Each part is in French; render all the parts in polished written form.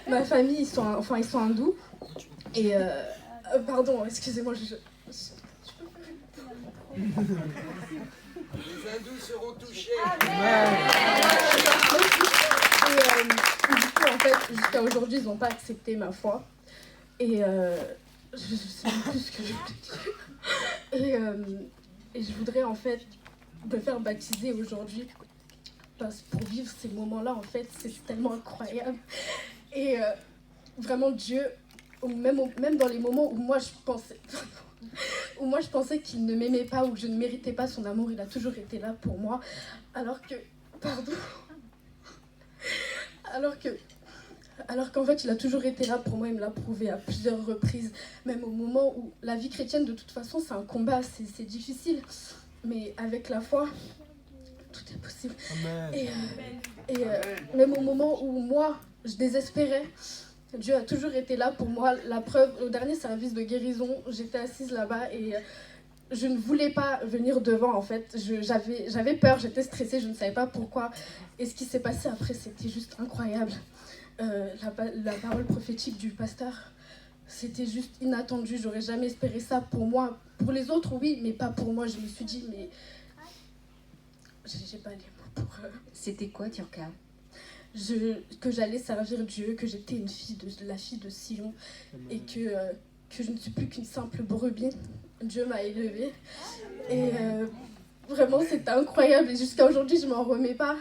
ma famille, ils sont hindous. Et pardon, excusez-moi, Les hindous seront touchés. Et du coup, en fait, jusqu'à aujourd'hui, ils n'ont pas accepté ma foi. Et je sais même plus ce que je voulais dire. Et je voudrais en fait me faire baptiser aujourd'hui. Parce que pour vivre ces moments-là, en fait, c'est tellement incroyable. Et vraiment, Dieu, même dans les moments où moi je pensais qu'il ne m'aimait pas ou que je ne méritais pas son amour, il a toujours été là pour moi. Alors que, pardon, alors qu'en fait, il a toujours été là pour moi, il me l'a prouvé à plusieurs reprises. Même au moment où la vie chrétienne, de toute façon, c'est un combat, c'est difficile. Mais avec la foi, tout est possible. Amen. Et même au moment où moi, je désespérais, Dieu a toujours été là pour moi. La preuve, au dernier service de guérison, j'étais assise là-bas et je ne voulais pas venir devant en fait. J'avais peur, j'étais stressée, je ne savais pas pourquoi. Et ce qui s'est passé après, c'était juste incroyable. La parole prophétique du pasteur, c'était juste inattendu. J'aurais jamais espéré ça pour moi. Pour les autres, oui, mais pas pour moi. Je me suis dit, mais j'ai pas les mots pour... C'était quoi, Turka? Que j'allais servir Dieu, que j'étais la fille de Sion et que je ne suis plus qu'une simple brebis. Dieu m'a élevée et vraiment c'était incroyable et jusqu'à aujourd'hui je m'en remets pas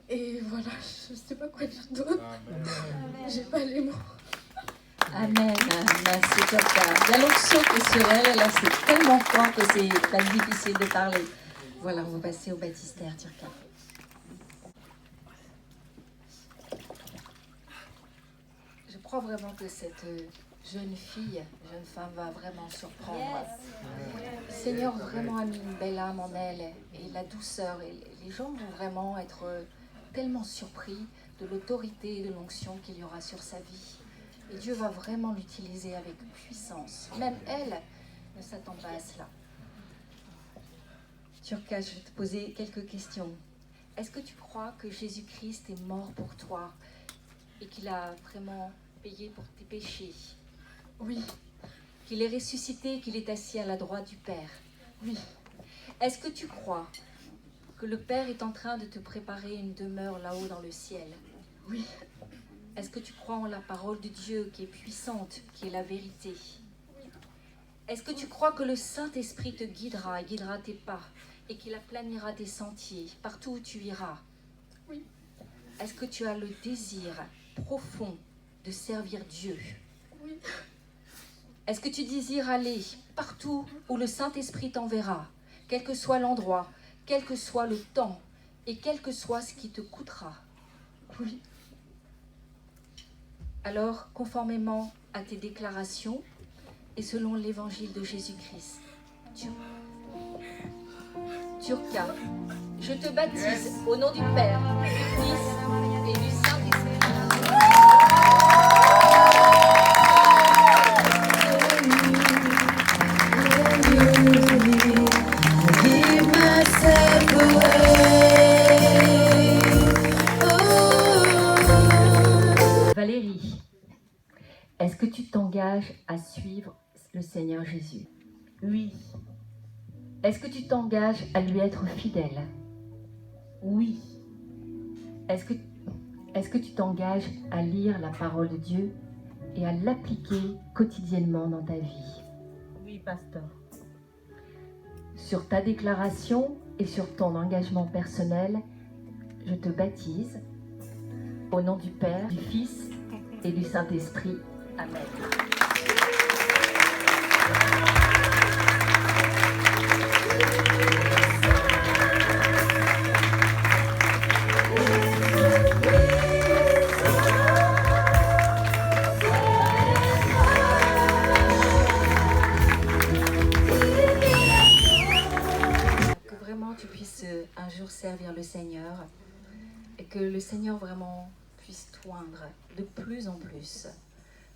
et voilà, je sais pas quoi dire d'autre. J'ai pas les mots. Amen, merci Turka. Il y a l'onction qui est sur elle, là c'est tellement fort que c'est pas difficile de parler. Voilà, on va passer au baptistère, Turka. Je crois vraiment que cette jeune femme va vraiment surprendre. Le Seigneur vraiment a mis une belle âme en elle et la douceur. Et les gens vont vraiment être tellement surpris de l'autorité et de l'onction qu'il y aura sur sa vie. Et Dieu va vraiment l'utiliser avec puissance. Même elle ne s'attend pas à cela. Turka, je vais te poser quelques questions. Est-ce que tu crois que Jésus-Christ est mort pour toi et qu'il a vraiment payé pour tes péchés? Oui. Qu'il est ressuscité, qu'il est assis à la droite du Père? Oui. Est-ce que tu crois que le Père est en train de te préparer une demeure là-haut dans le ciel? Oui. Est-ce que tu crois en la parole de Dieu qui est puissante, qui est la vérité? Oui. Est-ce que tu crois que le Saint-Esprit te guidera tes pas et qu'il aplanira tes sentiers partout où tu iras? Oui. Est-ce que tu as le désir profond de servir Dieu? Oui. Est-ce que tu désires aller partout où le Saint-Esprit t'enverra, quel que soit l'endroit, quel que soit le temps et quel que soit ce qui te coûtera? Oui. Alors, conformément à tes déclarations et selon l'évangile de Jésus-Christ, Turka, je te baptise au nom du Père, du Fils et du Saint-Esprit. Valérie, est-ce que tu t'engages à suivre le Seigneur Jésus? Oui, Est-ce que tu t'engages à lui être fidèle? oui, Est-ce que tu t'engages à lire la parole de Dieu et à l'appliquer quotidiennement dans ta vie? oui, pasteur. Sur ta déclaration et sur ton engagement personnel, je te baptise au nom du Père, du Fils et du Saint-Esprit. Amen. Que vraiment tu puisses un jour servir le Seigneur et que le Seigneur vraiment puisse t'oindre de plus en plus.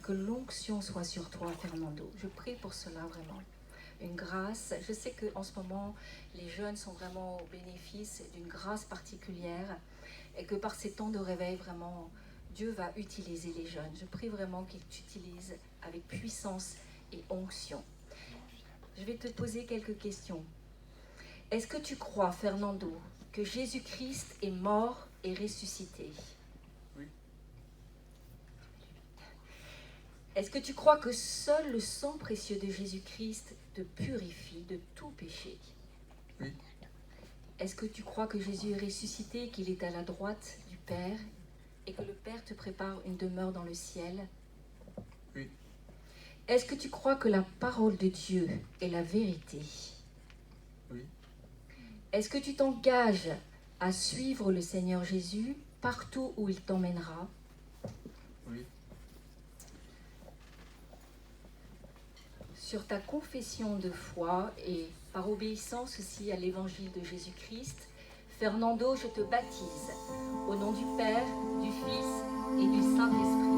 Que l'onction soit sur toi, Fernando. Je prie pour cela vraiment. Une grâce. Je sais qu'en ce moment, les jeunes sont vraiment au bénéfice d'une grâce particulière et que par ces temps de réveil, vraiment, Dieu va utiliser les jeunes. Je prie vraiment qu'il t'utilise avec puissance et onction. Je vais te poser quelques questions. Est-ce que tu crois, Fernando, que Jésus-Christ est mort et ressuscité? Oui. Est-ce que tu crois que seul le sang précieux de Jésus-Christ te purifie de tout péché? Oui. Est-ce que tu crois que Jésus est ressuscité, qu'il est à la droite du Père et que le Père te prépare une demeure dans le ciel? Oui. Est-ce que tu crois que la parole de Dieu est la vérité? Oui. Est-ce que tu t'engages à suivre le Seigneur Jésus partout où il t'emmènera? Oui. Sur ta confession de foi et par obéissance aussi à l'évangile de Jésus-Christ, Fernando, je te baptise au nom du Père, du Fils et du Saint-Esprit.